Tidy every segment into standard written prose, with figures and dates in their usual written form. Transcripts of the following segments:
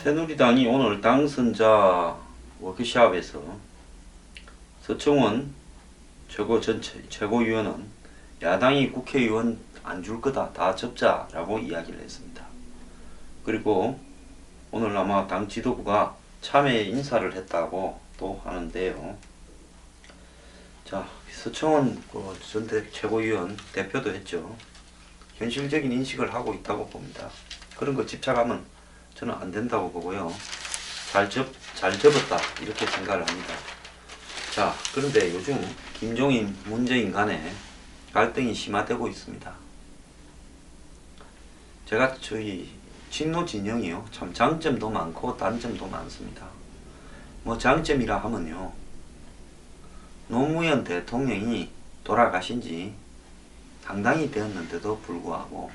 새누리당이 오늘 당선자 워크숍에서 서청원 최고위원은 야당이 국회의원 안 줄 거다, 다 접자라고 이야기를 했습니다. 그리고 오늘 아마 당 지도부가 참여 인사를 했다고 또 하는데요. 자, 서청원 전 최고위원 대표도 했죠. 현실적인 인식을 하고 있다고 봅니다. 그런 거 집착하면 저는 안 된다고 보고요. 잘 접었다 이렇게 생각을 합니다. 자, 그런데 요즘 김종인, 문재인 간에 갈등이 심화되고 있습니다. 제가 저희 친노 진영이요, 참 장점도 많고 단점도 많습니다. 뭐 장점이라 하면요, 노무현 대통령이 돌아가신 지 상당히 되었는데도 불구하고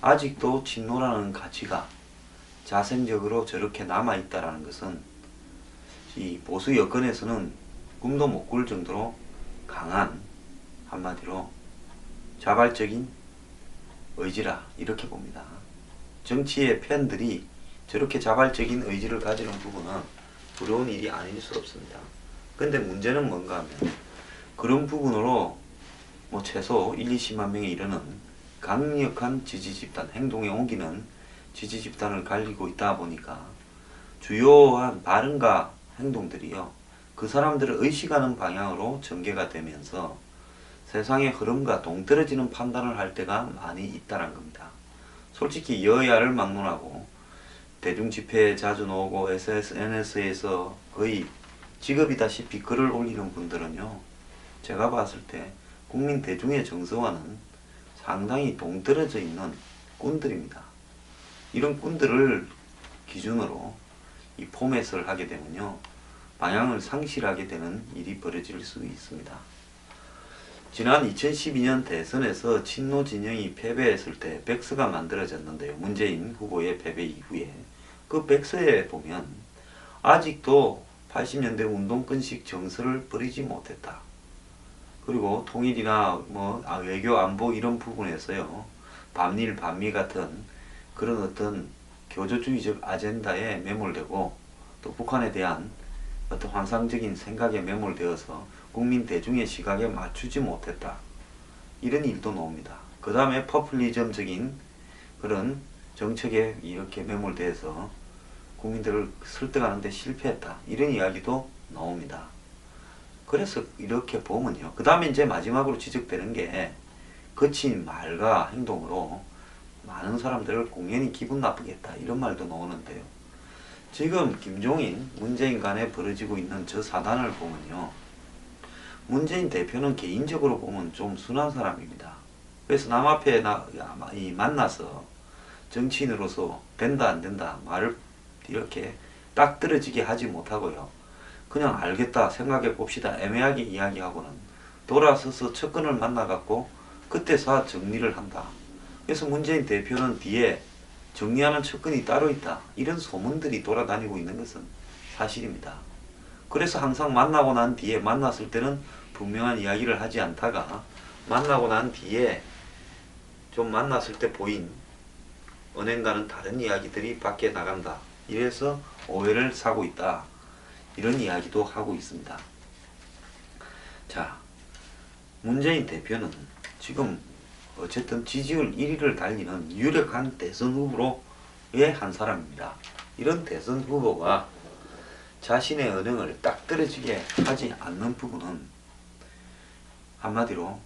아직도 친노라는 가치가 자생적으로 저렇게 남아있다라는 것은 이 보수 여권에서는 꿈도 못 꿀 정도로 강한, 한마디로 자발적인 의지라 이렇게 봅니다. 정치의 팬들이 저렇게 자발적인 의지를 가지는 부분은 부러운 일이 아닐 수 없습니다. 근데 문제는 뭔가 하면 그런 부분으로 뭐 최소 1, 20만 명에 이르는 강력한 지지 집단, 행동에 옮기는 지지 집단을 가지고 있다 보니까 주요한 발언과 행동들이요, 그 사람들을 의식하는 방향으로 전개가 되면서 세상의 흐름과 동떨어지는 판단을 할 때가 많이 있다는 겁니다. 솔직히 여야를 막론하고 대중 집회에 자주 나오고 SNS에서 거의 직업이다시피 글을 올리는 분들은요, 제가 봤을 때 국민 대중의 정서와는 상당히 동떨어져 있는 꾼들입니다. 이런 꾼들을 기준으로 이 포맷을 하게 되면요, 방향을 상실하게 되는 일이 벌어질 수 있습니다. 지난 2012년 대선에서 친노 진영이 패배했을 때 백서가 만들어졌는데요. 문재인 후보의 패배 이후에 그 백서에 보면 아직도 80년대 운동권식 정서를 버리지 못했다. 그리고 통일이나 외교 안보 이런 부분에서요, 반일 반미 같은 그런 어떤 교조주의적 아젠다에 매몰되고 또 북한에 대한 어떤 환상적인 생각에 매몰되어서 국민 대중의 시각에 맞추지 못했다. 이런 일도 나옵니다. 그 다음에 포퓰리즘적인 그런 정책에 이렇게 매몰돼서 국민들을 설득하는 데 실패했다. 이런 이야기도 나옵니다. 그래서 이렇게 보면요, 그 다음에 이제 마지막으로 지적되는 게 거친 말과 행동으로 많은 사람들을 공연히 기분 나쁘게 했다. 이런 말도 나오는데요. 지금 김종인, 문재인 간에 벌어지고 있는 저 사단을 보면요, 문재인 대표는 개인적으로 보면 좀 순한 사람입니다. 그래서 남 앞에 만나서 정치인으로서 된다 안 된다 말을 이렇게 딱 떨어지게 하지 못하고요, 그냥 알겠다, 생각해 봅시다 애매하게 이야기하고는 돌아서서 측근을 만나갖고 그때서 정리를 한다. 그래서 문재인 대표는 뒤에 정리하는 측근이 따로 있다. 이런 소문들이 돌아다니고 있는 것은 사실입니다. 그래서 항상 만나고 난 뒤에, 만났을 때는 분명한 이야기를 하지 않다가 만나고 난 뒤에 좀 만났을 때 보인 언행과는 다른 이야기들이 밖에 나간다. 이래서 오해를 사고 있다. 이런 이야기도 하고 있습니다. 자, 문재인 대표는 지금 어쨌든 지지율 1위를 달리는 유력한 대선 후보로의 한 사람입니다. 이런 대선 후보가 자신의 언행을 딱 떨어지게 하지 않는 부분은 한마디로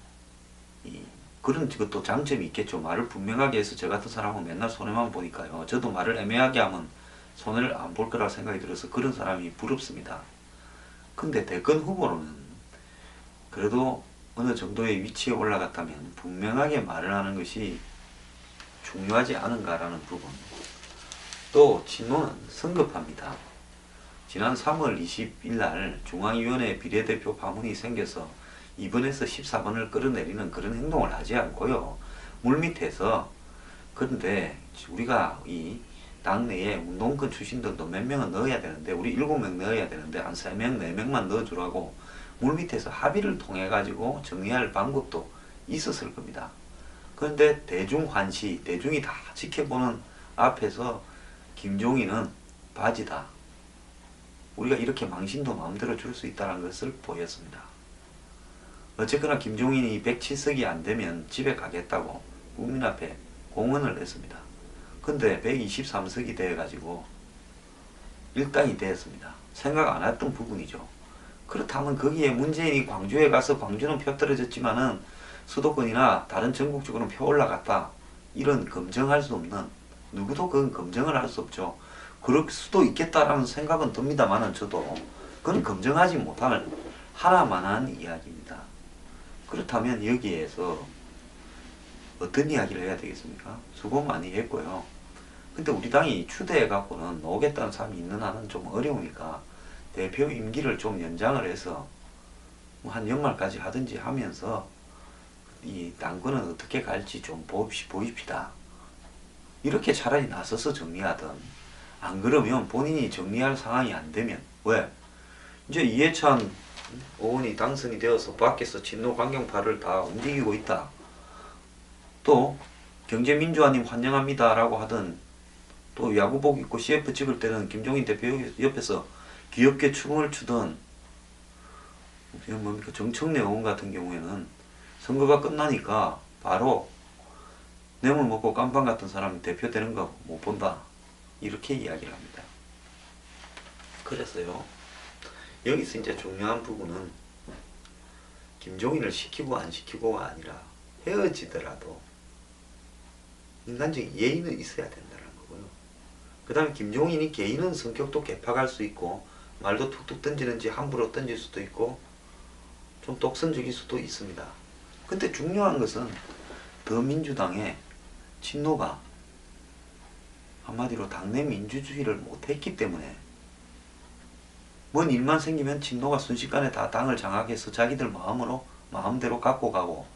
그런 것도 장점이 있겠죠. 말을 분명하게 해서 저 같은 사람은 맨날 손해만 보니까요, 저도 말을 애매하게 하면 손해를 안 볼 거라 생각이 들어서 그런 사람이 부럽습니다. 근데 대권 후보로는 그래도 어느 정도의 위치에 올라갔다면 분명하게 말을 하는 것이 중요하지 않은가라는 부분. 또 친노는 성급합니다. 지난 3월 20일 날 중앙위원회 비례대표 파문이 생겨서 2번에서 14번을 끌어내리는 그런 행동을 하지 않고요, 물밑에서, 그런데 우리가 이 당내에 운동권 출신들도 몇 명은 넣어야 되는데, 우리 7명 넣어야 되는데 한 3명, 4명만 넣어주라고 물밑에서 합의를 통해 가지고 정리할 방법도 있었을 겁니다. 그런데 대중 환시, 대중이 다 지켜보는 앞에서 김종인은 바지다. 우리가 이렇게 망신도 마음대로 줄 수 있다는 것을 보였습니다. 어쨌거나 김종인이 107석이 안되면 집에 가겠다고 국민 앞에 공언을 했습니다. 근데 123석이 되어가지고 일당이 되었습니다. 생각 안 했던 부분이죠. 그렇다면 거기에 문재인이 광주에 가서 광주는 표 떨어졌지만은 수도권이나 다른 전국적으로는 표 올라갔다. 이런 검증할 수 없는, 누구도 그건 검증을 할 수 없죠. 그럴 수도 있겠다라는 생각은 듭니다만은 저도 그건 검증하지 못할 하나만한 이야기입니다. 그렇다면 여기에서 어떤 이야기를 해야 되겠습니까? 수고 많이 했고요. 근데 우리 당이 추대해갖고는 나오겠다는 사람이 있는 한은 좀 어려우니까 대표 임기를 좀 연장을 해서 뭐 한 연말까지 하든지 하면서 이 당권은 어떻게 갈지 좀 보입시다. 이렇게 차라리 나서서 정리하든, 안 그러면 본인이 정리할 상황이 안 되면, 왜? 이제 이해찬 의원이 당선이 되어서 밖에서 진노 강경파를 다 움직이고 있다. 또 경제민주화님 환영합니다 라고 하던, 또 야구복 입고 CF 찍을 때는 김종인 대표 옆에서 귀엽게 춤을 추던 뭡니까 정청래 의원 같은 경우에는 선거가 끝나니까 바로 뇌물 먹고 깜빵 같은 사람이 대표되는 거 못 본다. 이렇게 이야기를 합니다. 그래서요. 여기서 이제 중요한 부분은 김종인을 시키고 안 시키고가 아니라 헤어지더라도 인간적인 예의는 있어야 된다는 거고요. 그 다음에 김종인이 개인은 성격도 개팍할 수 있고 말도 툭툭 던지는지 함부로 던질 수도 있고 좀 독선적일 수도 있습니다. 근데 중요한 것은 더민주당의 친노가 한마디로 당내 민주주의를 못했기 때문에 뭔 일만 생기면 친노가 순식간에 다 당을 장악해서 자기들 마음대로 갖고 가고,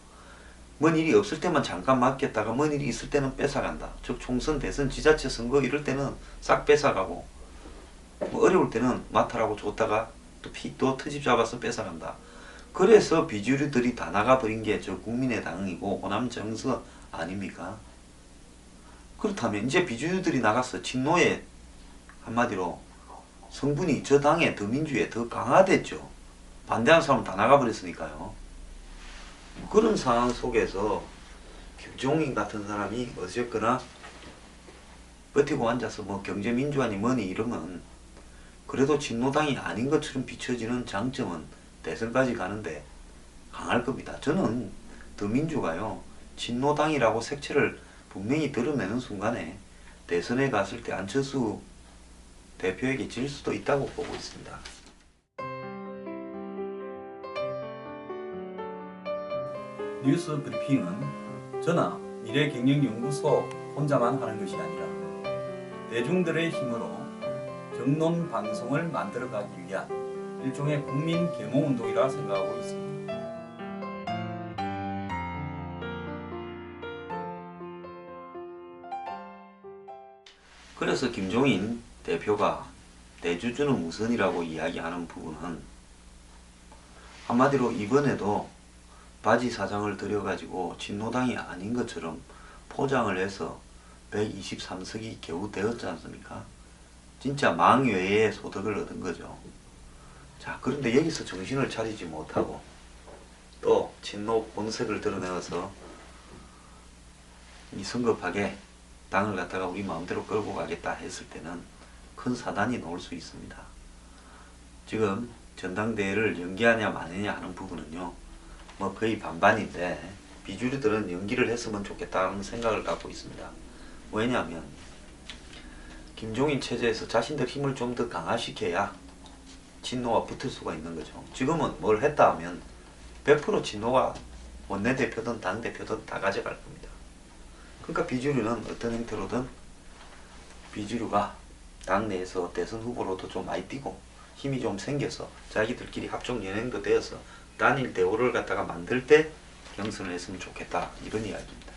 뭔 일이 없을 때만 잠깐 맡겼다가 뭔 일이 있을 때는 뺏어간다. 즉 총선, 대선, 지자체 선거 이럴 때는 싹 뺏어가고, 뭐 어려울 때는 맡아라고 줬다가 또 트집 잡아서 뺏어간다. 그래서 비주류들이 다 나가버린 게 저 국민의당이고 호남 정서 아닙니까? 그렇다면 이제 비주류들이 나가서 친노의 한마디로 성분이 저 당의 더민주에 더 강화됐죠. 반대하는 사람은 다 나가버렸으니까요. 그런 상황 속에서 김종인 같은 사람이 어쨌거나 버티고 앉아서 뭐 경제민주화니 뭐니 이러면 그래도 진노당이 아닌 것처럼 비춰지는 장점은 대선까지 가는데 강할 겁니다. 저는 더민주가요 진노당이라고 색채를 분명히 드러내는 순간에 대선에 갔을 때 안철수 대표에게 질 수도 있다고 보고 있습니다. 뉴스 브리핑은 저나 미래경영연구소 혼자만 하는 것이 아니라 대중들의 힘으로 정론 방송을 만들어가기 위한 일종의 국민 계몽운동이라 생각하고 있습니다. 그래서 김종인 대표가 대주주는 우선이라고 이야기하는 부분은 한마디로 이번에도 바지 사장을 들여가지고 진노당이 아닌 것처럼 포장을 해서 123석이 겨우 되었지 않습니까? 진짜 망외의 소득을 얻은 거죠. 자, 그런데 여기서 정신을 차리지 못하고 또 진노 본색을 드러내어서 이 성급하게 당을 갖다가 우리 마음대로 끌고 가겠다 했을 때는 큰 사단이 나올 수 있습니다. 지금 전당대회를 연기하냐 마느냐 하는 부분은요 뭐 거의 반반인데 비주류들은 연기를 했으면 좋겠다는 생각을 갖고 있습니다. 왜냐하면 김종인 체제에서 자신들 힘을 좀 더 강화시켜야 진노와 붙을 수가 있는 거죠. 지금은 뭘 했다 하면 100% 진노가 원내대표든 당대표든 다 가져갈 겁니다. 그러니까 비주류는 어떤 형태로든 비주류가 당내에서 대선 후보로도 좀 많이 뛰고 힘이 좀 생겨서 자기들끼리 합종 연행도 되어서 단일 대우를 갖다가 만들 때 경선을 했으면 좋겠다 이런 이야기입니다.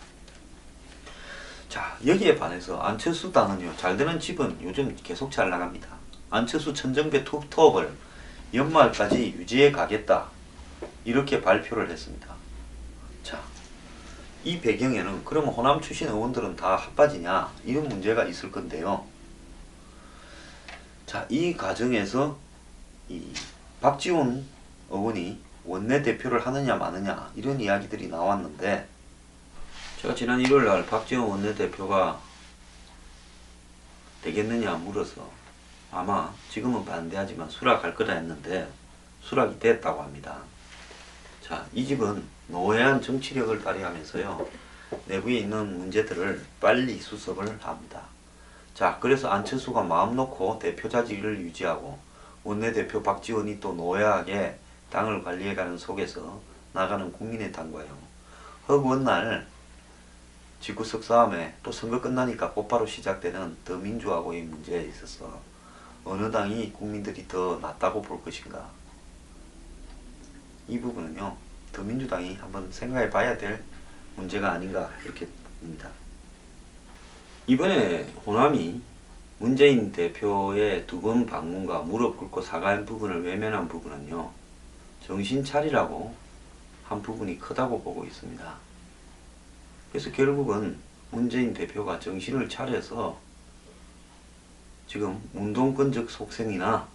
자, 여기에 반해서 안철수 당은요 잘 되는 집은 요즘 계속 잘 나갑니다. 안철수 천정배 투톱을 연말까지 유지해 가겠다 이렇게 발표를 했습니다. 자, 이 배경에는 그러면 호남 출신 의원들은 다 핫바지냐 이런 문제가 있을 건데요. 자, 이 과정에서 이 박지원 의원이 원내대표를 하느냐 마느냐 이런 이야기들이 나왔는데, 제가 지난 일요일날 박지원 원내대표가 되겠느냐 물어서 아마 지금은 반대하지만 수락할 거다 했는데 수락이 됐다고 합니다. 자, 이 집은 노회한 정치력을 발휘하면서요, 내부에 있는 문제들을 빨리 수습을 합니다. 자, 그래서 안철수가 마음 놓고 대표 자리를 유지하고 원내대표 박지원이 또 노회하게 당을 관리해가는 속에서 나가는 국민의당과요, 허구한 집구석 싸움에 또 선거 끝나니까 곧바로 시작되는 더민주하고의 문제에 있어서 어느 당이 국민들이 더 낫다고 볼 것인가, 이 부분은요 더민주당이 한번 생각해 봐야 될 문제가 아닌가 이렇게 봅니다. 이번에 호남이 문재인 대표의 두 번 방문과 무릎 꿇고 사과한 부분을 외면한 부분은요, 정신 차리라고 한 부분이 크다고 보고 있습니다. 그래서 결국은 문재인 대표가 정신을 차려서 지금 운동권적 속성이나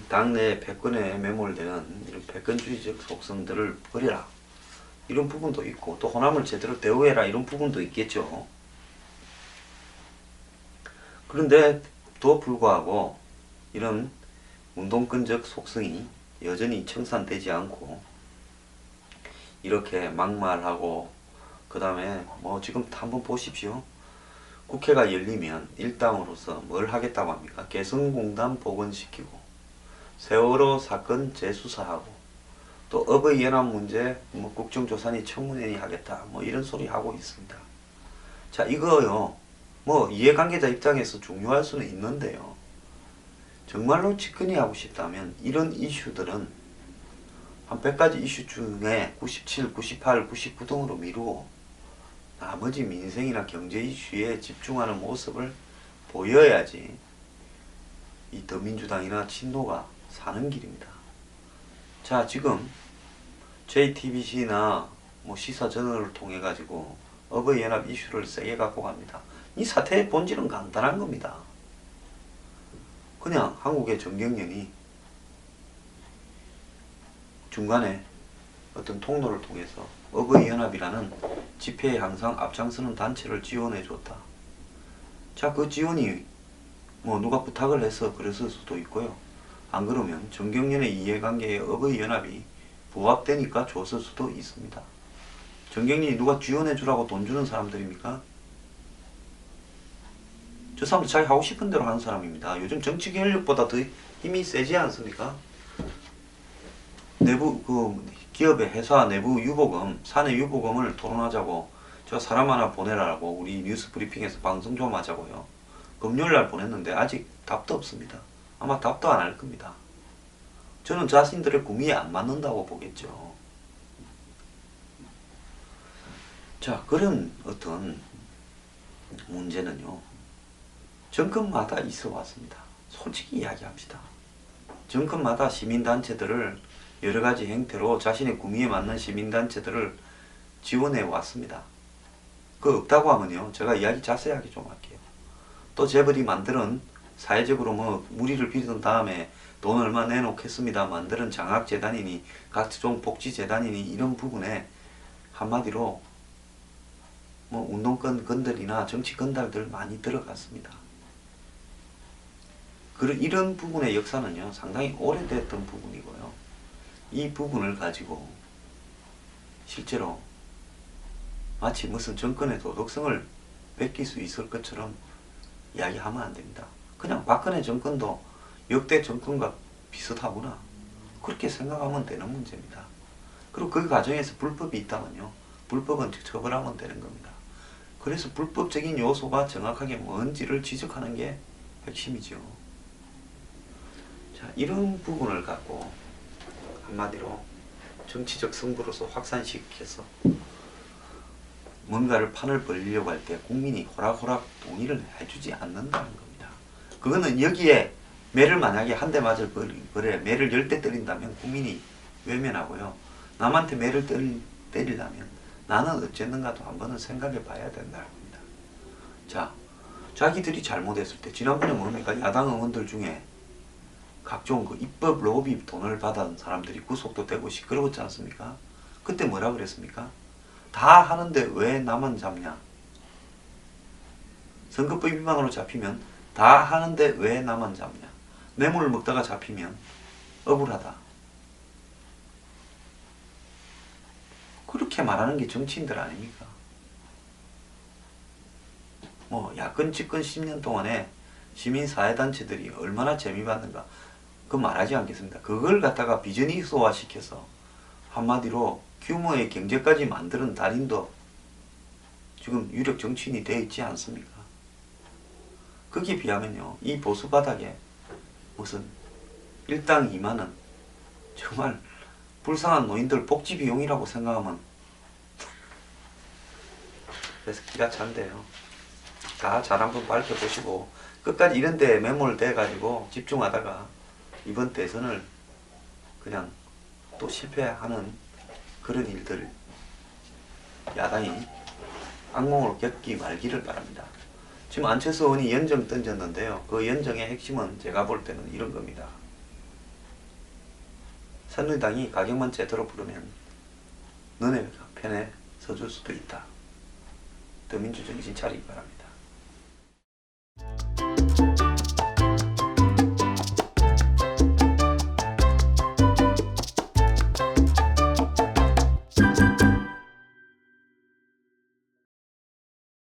당내 패권에 매몰되는 이런 패권주의적 속성들을 버려라, 이런 부분도 있고, 또 호남을 제대로 대우해라, 이런 부분도 있겠죠. 그런데도 불구하고 이런 운동권적 속성이 여전히 청산되지 않고 이렇게 막말하고, 그 다음에 뭐 지금 한번 보십시오. 국회가 열리면 일당으로서 뭘 하겠다고 합니까? 개성공단 복원시키고 세월호 사건 재수사하고 또 어버이연합 문제 뭐 국정조사니 청문회니 하겠다, 뭐 이런 소리 하고 있습니다. 자, 이거요 뭐 이해관계자 입장에서 중요할 수는 있는데요, 정말로 집권이 하고 싶다면 이런 이슈들은 한 100가지 이슈 중에 97, 98, 99 등으로 미루고 나머지 민생이나 경제 이슈에 집중하는 모습을 보여야지 이 더민주당이나 친노가 사는 길입니다. 자, 지금 JTBC나 뭐 시사저널을 통해 가지고 어버이연합 이슈를 세게 갖고 갑니다. 이 사태의 본질은 간단한 겁니다. 그냥 한국의 정경련이 중간에 어떤 통로를 통해서 어버이연합이라는 집회에 항상 앞장서는 단체를 지원해 줬다. 자, 그 지원이 뭐 누가 부탁을 해서 그랬을 수도 있고요, 안 그러면 정경련의 이해관계에 어버이연합이 부합되니까 줬을 수도 있습니다. 정경련이 누가 지원해 주라고 돈 주는 사람들입니까? 저 사람들 자기 하고 싶은 대로 하는 사람입니다. 요즘 정치 권력보다 더 힘이 세지 않습니까? 내부 기업의 회사 내부 유보금, 사내 유보금을 토론하자고 저 사람 하나 보내라고 우리 뉴스 브리핑에서 방송 좀 하자고요. 금요일날 보냈는데 아직 답도 없습니다. 아마 답도 안 할 겁니다. 저는 자신들의 구미에 안 맞는다고 보겠죠. 자, 그런 어떤 문제는요, 정권마다 있어 왔습니다. 솔직히 이야기합시다. 정권마다 시민단체들을 여러가지 형태로 자신의 구미에 맞는 시민단체들을 지원해 왔습니다. 그거 없다고 하면요, 제가 이야기 자세하게 좀 할게요. 또 재벌이 만드는 사회적으로 뭐 무리를 빚은 다음에 돈 얼마 내놓겠습니다 만드는 장학재단이니 각종 복지재단이니 이런 부분에 한마디로 뭐 운동권 건달이나 정치 건달들 많이 들어갔습니다. 이런 부분의 역사는요 상당히 오래됐던 부분이고요, 이 부분을 가지고 실제로 마치 무슨 정권의 도덕성을 베낄 수 있을 것처럼 이야기하면 안 됩니다. 그냥 박근혜 정권도 역대 정권과 비슷하구나, 그렇게 생각하면 되는 문제입니다. 그리고 그 과정에서 불법이 있다면요, 불법은 처벌하면 되는 겁니다. 그래서 불법적인 요소가 정확하게 뭔지를 지적하는 게 핵심이죠. 자, 이런 부분을 갖고 한마디로 정치적 승부로서 확산시켜서 뭔가를 판을 벌리려고 할 때 국민이 호락호락 동의를 해주지 않는다는 겁니다. 그거는 여기에 매를 만약에 한 대 맞을 벌에 매를 10대 때린다면 국민이 외면하고요, 남한테 매를 때리려면 나는 어쨌는가도 한번은 생각해 봐야 된다는 겁니다. 자, 자기들이 잘못했을 때 지난번에 뭡니까? 야당 의원들 중에 각종 그 입법 로비 돈을 받은 사람들이 구속도 되고 시끄러웠지 않습니까? 그때 뭐라 그랬습니까? 다 하는데 왜 나만 잡냐? 선거법 위반으로 잡히면 다 하는데 왜 나만 잡냐? 뇌물을 먹다가 잡히면 억울하다. 그렇게 말하는 게 정치인들 아닙니까? 뭐 야권 집권 10년 동안에 시민사회단체들이 얼마나 재미봤는가 그 말하지 않겠습니다. 그걸 갖다가 비즈니스화 시켜서 한마디로 규모의 경제까지 만드는 달인도 지금 유력 정치인이 되어 있지 않습니까? 거기에 비하면요, 이 보수 바닥에 무슨 일당 2만원 정말 불쌍한 노인들 복지 비용이라고 생각하면 그래서 기가 찬데요. 다 잘 한번 밝혀보시고 끝까지 이런 데 매몰돼 가지고 집중하다가 이번 대선을 그냥 또 실패하는 그런 일들 야당이 악몽으로 겪기 말기를 바랍니다. 지금 안철수 의원이 연정 던졌는데요. 그 연정의 핵심은 제가 볼 때는 이런 겁니다. 새누리당이 가격만 제대로 부르면 너네 편에 서줄 수도 있다. 더민주 정신 차리기 바랍니다.